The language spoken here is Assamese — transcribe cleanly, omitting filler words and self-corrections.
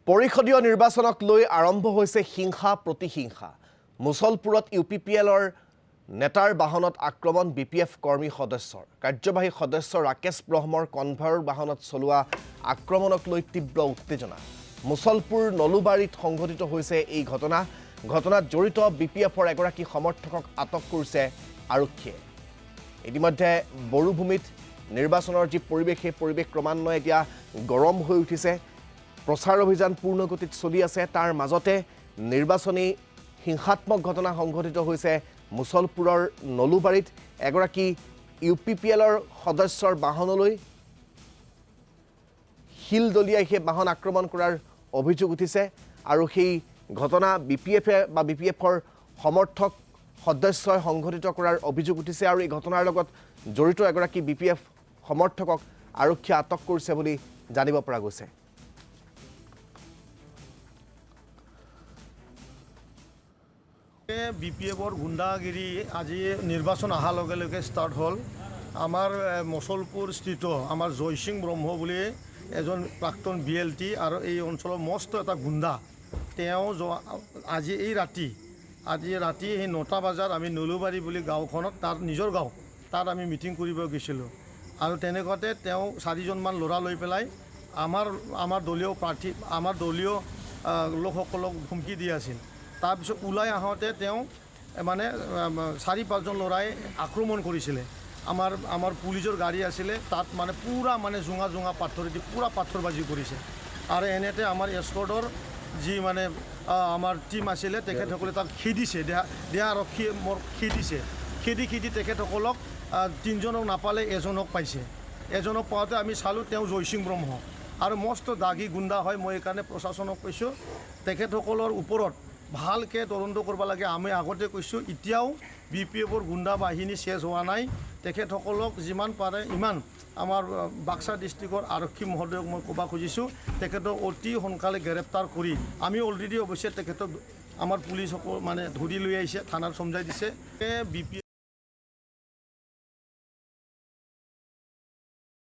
পৰিষদীয় নিৰ্বাচনক লৈ আৰম্ভ হৈছে হিংসা প্ৰতিহিংসা। মুছলপুৰত ইউপিপিএলৰ নেতাৰ বাহনত আক্ৰমণ বিপিএফ কৰ্মী সদস্যৰ। কাৰ্যবাহী সদস্য ৰাকেশ ব্ৰহ্মৰ কনভয়ৰ বাহনত চলোৱা আক্ৰমণক লৈ তীব্ৰ উত্তেজনা। মুছলপুৰ নলুবাৰীত সংঘটিত হৈছে এই ঘটনাত জড়িত বিপিএফৰ এগৰাকী সমৰ্থকক আটক কৰিছে আৰক্ষীয়ে। ইতিমধ্যে বড়োভূমিত নিৰ্বাচনৰ যি পৰিৱেশ সেই পৰিৱেশ ক্ৰমান্বয়ে এতিয়া গৰম হৈ উঠিছে। প্ৰচাৰ অভিযান পূৰ্ণগতিত চলি আছে। তাৰ মাজতে নিৰ্বাচনী হিংসাত্মক ঘটনা সংঘটিত হৈছে মুছলপুৰৰ নলুবাৰীত। এগৰাকী ইউপিপিএলৰ সদস্যৰ বাহনলৈ শিল দলিয়াই সেই বাহন আক্ৰমণ কৰাৰ অভিযোগ উঠিছে আৰু সেই ঘটনা বিপিএফৰ সমৰ্থক সদস্যই সংঘটিত কৰাৰ অভিযোগ উঠিছে আৰু এই ঘটনাৰ লগত জড়িত এগৰাকী বিপিএফ সমৰ্থকক আৰক্ষীয়ে আটক কৰিছে বুলি জানিব পৰা গৈছে। বিপিএফৰ গুণ্ডাগিৰি আজি নিৰ্বাচন অহাৰ লগে লগে ষ্টাৰ্ট হ'ল। আমাৰ মুছলপুৰ স্থিত আমাৰ জয়সিং ব্ৰহ্ম বুলি এজন প্ৰাক্তন BLT আৰু এই অঞ্চলৰ মস্ত এটা গুণ্ডা। তেওঁ আজি ৰাতি সেই 9টা বজাত আমি নলুবাৰী বুলি গাঁওখনত তাৰ নিজৰ গাঁও তাত আমি মিটিং কৰিব গৈছিলোঁ আৰু তেনেকুৱাতে তেওঁ 4জনমান ল'ৰা লৈ পেলাই আমাৰ দলীয় প্ৰাৰ্থী আমাৰ দলীয় লোকসকলক হুমকি দি আছিল। তাৰপিছত ওলাই আহোঁতে তেওঁ মানে 4-5জন ল'ৰাই আক্ৰমণ কৰিছিলে। আমাৰ পুলিচৰ গাড়ী আছিলে, তাত মানে পূৰা মানে জোঙা পাথৰেদি পূৰা পাথৰবাজি কৰিছে আৰু এনেতে আমাৰ এস্কৰ্টৰ যি মানে আমাৰ টীম আছিলে তেখেতসকলে তাক খেদিছে। দেহা আৰক্ষীয়ে খেদি তেখেতসকলক 3জনক নাপালে এজনক পাইছে। এজনক পাওঁতে আমি চালোঁ তেওঁ জয়সিং ব্ৰহ্ম আৰু মস্ত দাগী গুণ্ডা হয়। মই এইকাৰণে প্ৰশাসনক কৈছোঁ তেখেতসকলৰ ওপৰত ভালকৈ তদন্ত কৰিব লাগে। আমি আগতে কৈছোঁ এতিয়াও বিপিএফৰ গুণ্ডা বাহিনী শেষ হোৱা নাই। তেখেতসকলক যিমান পাৰে ইমান আমাৰ বাক্সা ডিষ্ট্ৰিক্টৰ আৰক্ষী মহোদয়ক মই ক'ব খুজিছোঁ তেখেতক অতি সোনকালে গ্ৰেপ্তাৰ কৰি আমি অলৰেডি অৱশ্যে তেখেতক আমাৰ পুলিচসকল মানে ধৰি লৈ আহিছে, থানাত চমজাই দিছে।